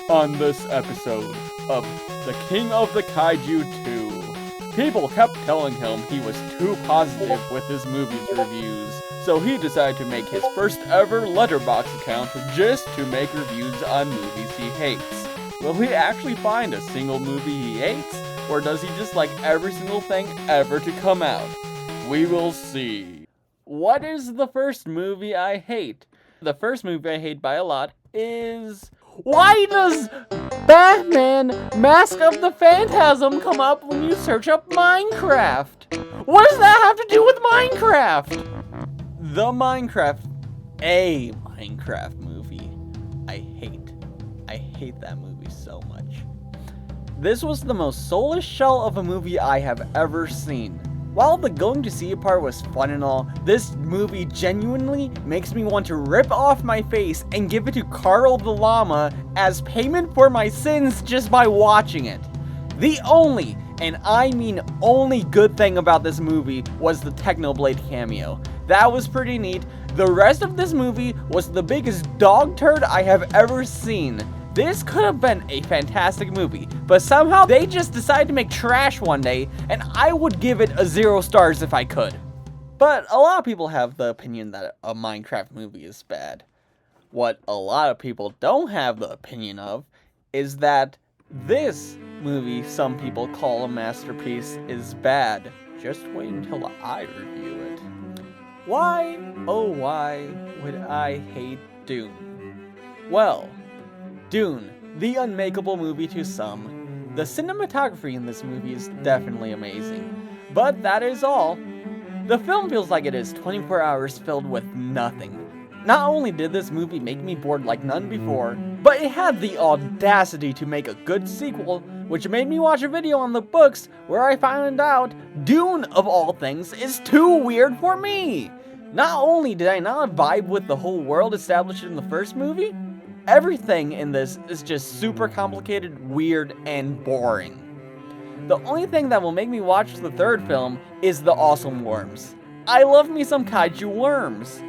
On this episode of The King of the Kaiju 2, people kept telling him he was too positive with his movies reviews, so he decided to make his first ever Letterboxd account just to make reviews on movies he hates. Will he actually find a single movie he hates, or does he just like every single thing ever to come out? We will see. What is the first movie I hate? The first movie I hate by a lot is... Why does Batman Mask of the Phantasm come up when you search up Minecraft? What does that have to do with Minecraft? A Minecraft movie. I hate that movie so much. This was the most soulless shell of a movie I have ever seen. While the going to see it part was fun and all, this movie genuinely makes me want to rip off my face and give it to Carl the Llama as payment for my sins just by watching it. The only, and I mean only, good thing about this movie was the Technoblade cameo. That was pretty neat. The rest of this movie was the biggest dog turd I have ever seen. This could have been a fantastic movie, but somehow they just decided to make trash one day, and I would give it a 0 stars if I could. But a lot of people have the opinion that a Minecraft movie is bad. What a lot of people don't have the opinion of is that this movie some people call a masterpiece is bad. Just wait until I review it. Why, oh why, would I hate Dune? Well, Dune, the unmakeable movie to some. The cinematography in this movie is definitely amazing. But that is all. The film feels like it is 24 hours filled with nothing. Not only did this movie make me bored like none before, but it had the audacity to make a good sequel, which made me watch a video on the books where I found out Dune, of all things, is too weird for me. Not only did I not vibe with the whole world established in the first movie, everything in this is just super complicated, weird, and boring. The only thing that will make me watch the third film is the awesome worms. I love me some kaiju worms.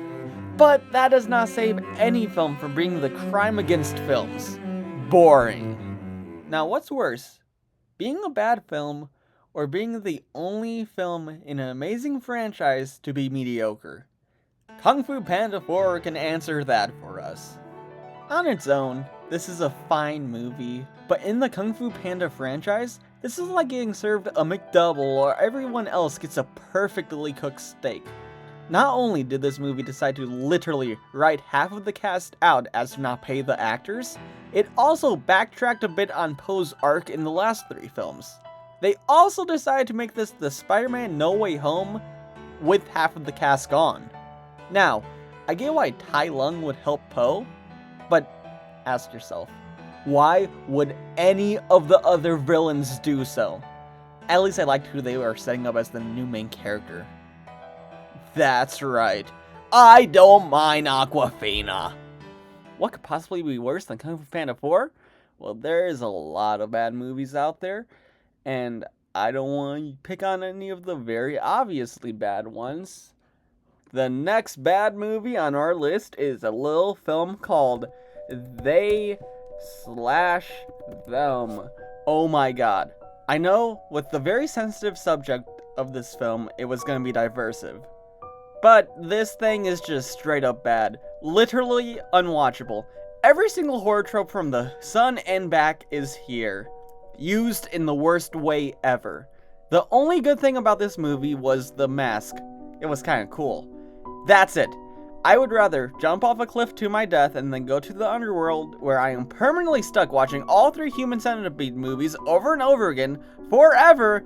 But that does not save any film from being the crime against films. Boring. Now what's worse? Being a bad film, or being the only film in an amazing franchise to be mediocre? Kung Fu Panda 4 can answer that for us. On its own, this is a fine movie, but in the Kung Fu Panda franchise, this is like getting served a McDouble or everyone else gets a perfectly cooked steak. Not only did this movie decide to literally write half of the cast out as to not pay the actors, it also backtracked a bit on Poe's arc in the last 3 films. They also decided to make this the Spider-Man No Way Home with half of the cast gone. Now, I get why Tai Lung would help Poe, but ask yourself, why would any of the other villains do so? At least I liked who they were setting up as the new main character. That's right, I don't mind Aquafina. What could possibly be worse than Kung Fu Panda 4? Well, there is a lot of bad movies out there, and I don't want to pick on any of the very obviously bad ones. The next bad movie on our list is a little film called They/Them. Oh my god. I know, with the very sensitive subject of this film, it was going to be diversive. But this thing is just straight up bad. Literally unwatchable. Every single horror trope from the sun and back is here. Used in the worst way ever. The only good thing about this movie was the mask. It was kind of cool. That's it. I would rather jump off a cliff to my death and then go to the underworld where I am permanently stuck watching all 3 Human Centipede movies over and over again forever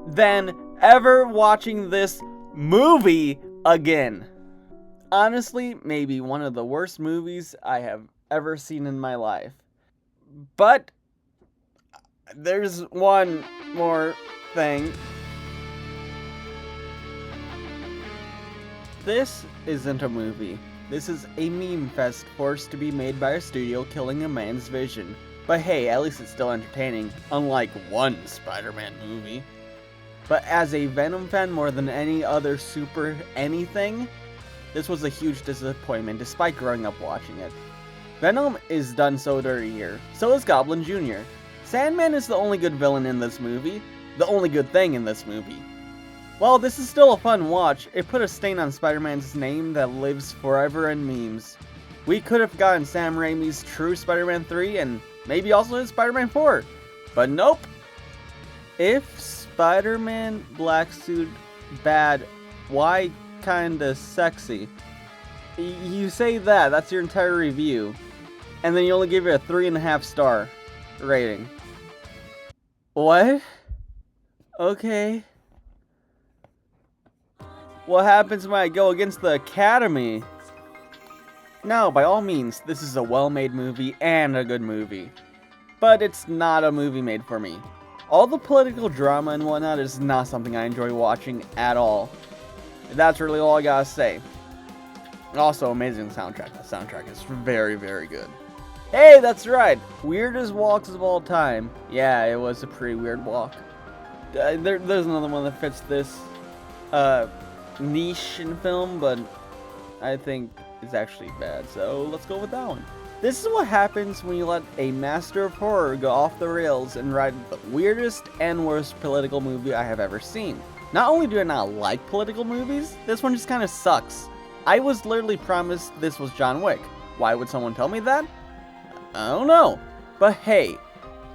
than ever watching this movie again. Honestly, maybe one of the worst movies I have ever seen in my life. But there's one more thing. This isn't a movie. This is a meme fest forced to be made by a studio killing a man's vision. But hey, at least it's still entertaining, unlike one Spider-Man movie. But as a Venom fan more than any other super anything, this was a huge disappointment despite growing up watching it. Venom is done so dirty here. So is Goblin Jr. Sandman is the only good villain in this movie. The only good thing in this movie. While this is still a fun watch, it put a stain on Spider-Man's name that lives forever in memes. We could have gotten Sam Raimi's true Spider-Man 3 and maybe also his Spider-Man 4. But nope. If Spider-Man black suit bad, why kinda sexy? You say that's your entire review. And then you only give it a 3.5 star rating. What? Okay. What happens when I go against the Academy? Now, by all means, this is a well-made movie and a good movie. But it's not a movie made for me. All the political drama and whatnot is not something I enjoy watching at all. That's really all I gotta say. Also, amazing soundtrack. The soundtrack is very, very good. Hey, that's right! Weirdest walks of all time. Yeah, it was a pretty weird walk. There's another one that fits this niche in film, but I think it's actually bad, so let's go with that one. This is what happens when you let a master of horror go off the rails and write the weirdest and worst political movie I have ever seen. Not only do I not like political movies, this one just kind of sucks. I was literally promised this was John Wick. Why would someone tell me that? I don't know. But hey,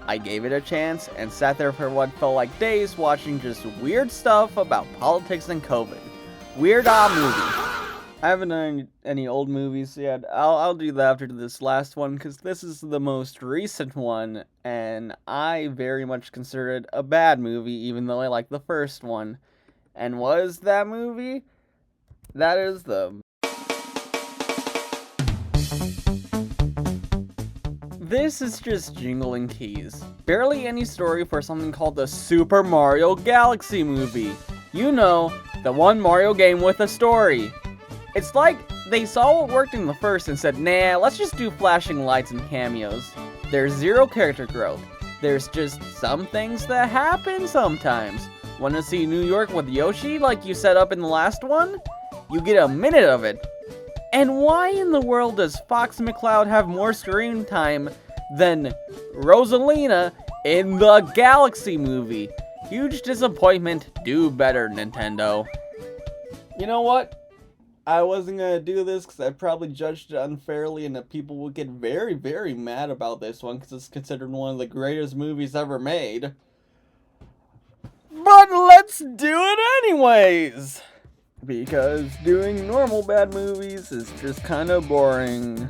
I gave it a chance and sat there for what felt like days watching just weird stuff about politics and COVID. Weird movie. I haven't done any old movies yet. I'll do that after this last one because this is the most recent one and I very much consider it a bad movie even though I like the first one. And what is that movie? That is This is just jingling keys. Barely any story for something called the Super Mario Galaxy movie. You know, the one Mario game with a story. It's like they saw what worked in the first and said, nah, let's just do flashing lights and cameos. There's zero character growth. There's just some things that happen sometimes. Wanna see New York with Yoshi like you set up in the last one? You get a minute of it. And why in the world does Fox McCloud have more screen time than Rosalina in the Galaxy movie? Huge disappointment. Do better, Nintendo. You know what? I wasn't gonna do this because I probably judged it unfairly and that people would get very, very mad about this one because it's considered one of the greatest movies ever made. But let's do it anyways! Because doing normal bad movies is just kind of boring.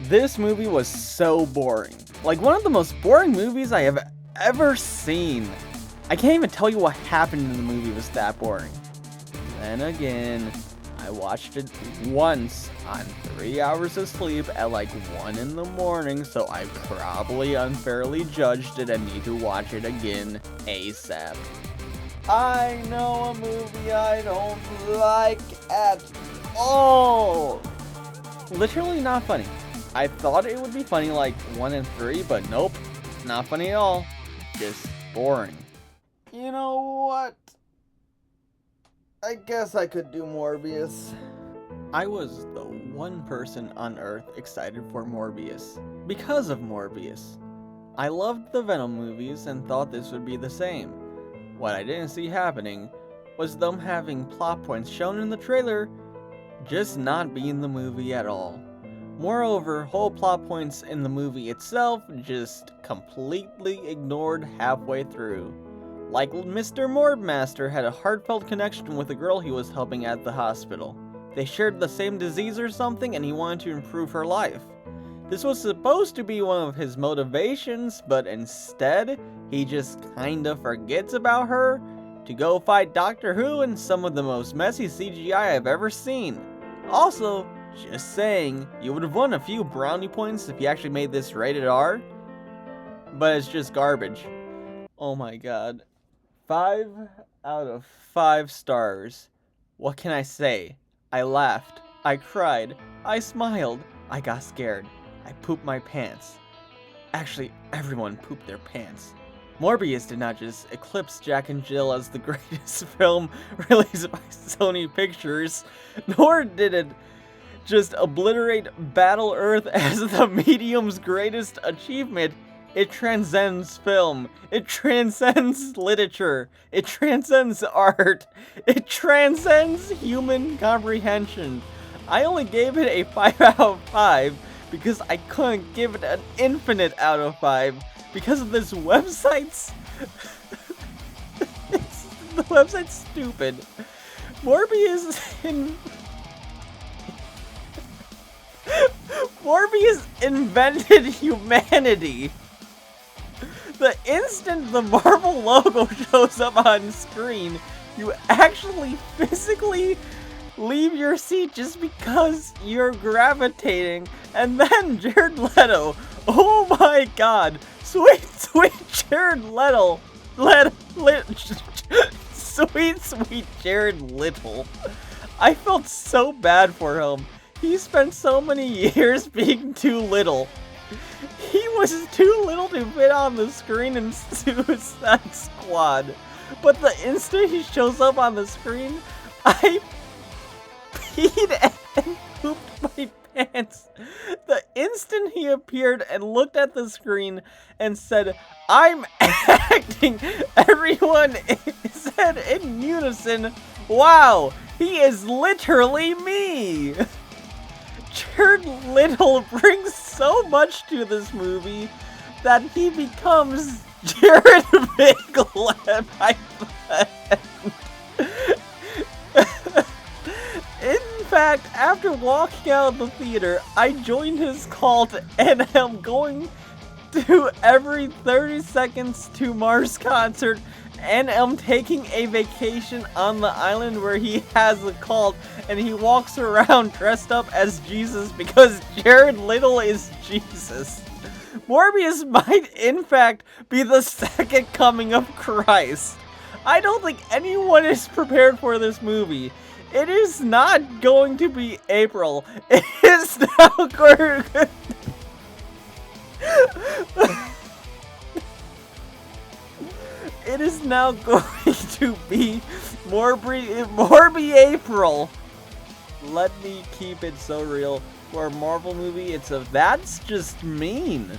This movie was so boring. Like one of the most boring movies I have ever seen. I can't even tell you what happened in the movie was that boring. Then again, I watched it once on 3 hours of sleep at like 1 in the morning, so I probably unfairly judged it and need to watch it again ASAP. I know a movie I don't like at all. Literally not funny. I thought it would be funny like 1 in 3, but nope, not funny at all. Just boring. You know what? I guess I could do Morbius. I was the one person on Earth excited for Morbius. Because of Morbius. I loved the Venom movies and thought this would be the same. What I didn't see happening was them having plot points shown in the trailer just not be in the movie at all. Moreover, whole plot points in the movie itself just completely ignored halfway through. Like Mr. Morbmaster had a heartfelt connection with a girl he was helping at the hospital. They shared the same disease or something and he wanted to improve her life. This was supposed to be one of his motivations, but instead, he just kinda forgets about her to go fight Doctor Who in some of the most messy CGI I've ever seen. Also, just saying, you would have won a few brownie points if you actually made this rated R, but it's just garbage. Oh my god. 5 out of 5 stars. What can I say? I laughed. I cried. I smiled. I got scared. I pooped my pants. Actually, everyone pooped their pants. Morbius did not just eclipse Jack and Jill as the greatest film released by Sony Pictures, nor did it just obliterate Battle Earth as the medium's greatest achievement, it transcends film. It transcends literature. It transcends art. It transcends human comprehension. I only gave it a 5 out of 5 because I couldn't give it an infinite out of 5 because of this website's... The website's stupid. Morbius invented humanity. The instant the Marvel logo shows up on screen, you actually physically leave your seat just because you're gravitating. And then Jared Leto, oh my god, sweet Jared Leto, sweet Jared Little. I felt so bad for him. He spent so many years being too little. He was too little to fit on the screen in Suicide Squad. But the instant he shows up on the screen, I peed and pooped my pants. The instant he appeared and looked at the screen and said, "I'm acting," everyone said in unison, "Wow, he is literally me." Jared Little brings so much to this movie that he becomes Jared Bigelow by the end. In fact, after walking out of the theater, I joined his cult and am going to every 30 Seconds to Mars concert and am taking a vacation on the island where he has a cult and he walks around dressed up as Jesus because Jared Little is Jesus. Morbius might in fact be the second coming of Christ. I don't think anyone is prepared for this movie. It is not going to be April. It is now going to... It is now going to be Morbi April. Let me keep it so real. For a Marvel movie, that's just mean.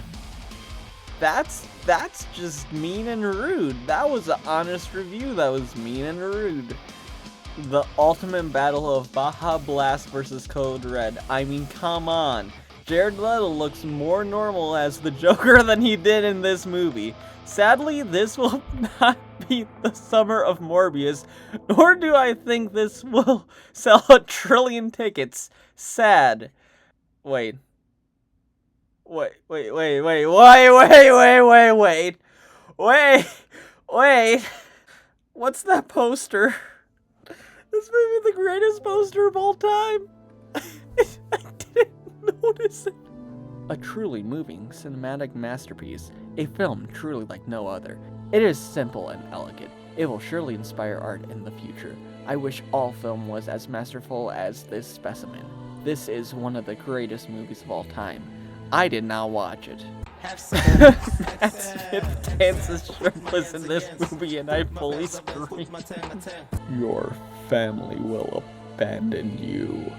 That's just mean and rude. That was an honest review. That was mean and rude. The ultimate battle of Baja Blast versus Code Red. I mean, come on. Jared Leto looks more normal as the Joker than he did in this movie. Sadly, this will not be the summer of Morbius, nor do I think this will sell 1 trillion tickets. Sad. Wait. What's that poster? This may be the greatest poster of all time. I didn't notice it. A truly moving cinematic masterpiece, a film truly like no other. It is simple and elegant. It will surely inspire art in the future. I wish all film was as masterful as this specimen. This is one of the greatest movies of all time. I did not watch it. Matt Smith dances shirtless in this movie and I fully scream. Your family will abandon you.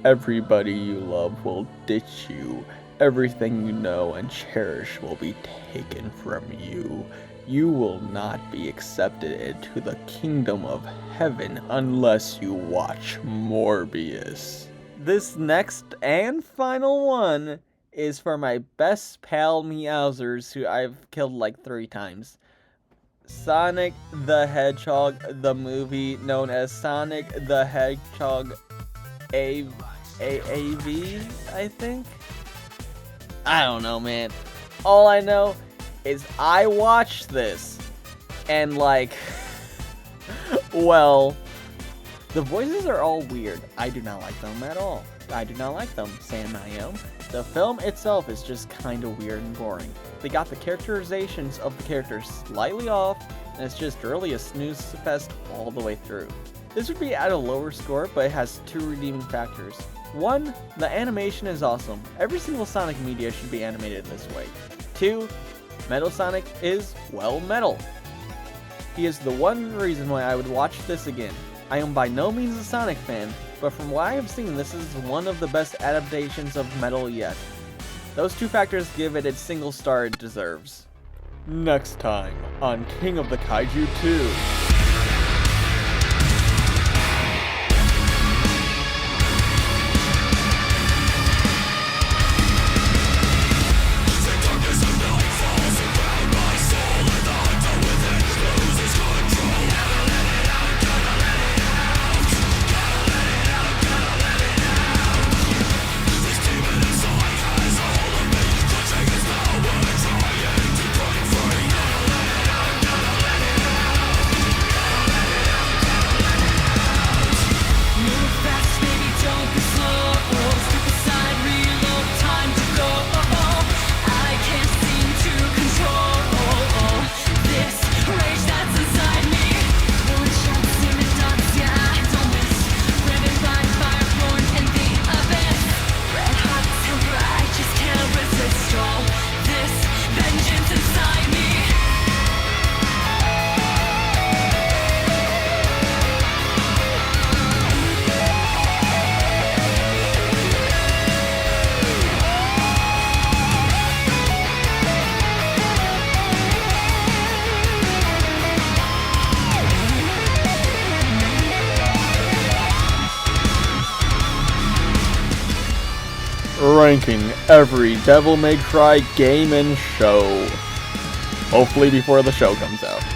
Everybody you love will ditch you. Everything you know and cherish will be taken from you. You will not be accepted into the kingdom of heaven unless you watch Morbius. This next and final one is for my best pal Meowsers who I've killed like 3 times. Sonic the Hedgehog, the movie known as Sonic the Hedgehog AAV, I think? I don't know, man. All I know is I watched this and like, well, the voices are all weird. I do not like them at all. I do not like them, Sam I am. The film itself is just kind of weird and boring. They got the characterizations of the characters slightly off, and it's just really a snooze fest all the way through. This would be at a lower score, but it has 2 redeeming factors. 1, the animation is awesome. Every single Sonic media should be animated this way. 2, Metal Sonic is, well, metal. He is the one reason why I would watch this again. I am by no means a Sonic fan, but from what I have seen, this is one of the best adaptations of metal yet. Those two factors give it its single star it deserves. Next time on King of the Kaiju 2. Ranking every Devil May Cry game and show. Hopefully before the show comes out.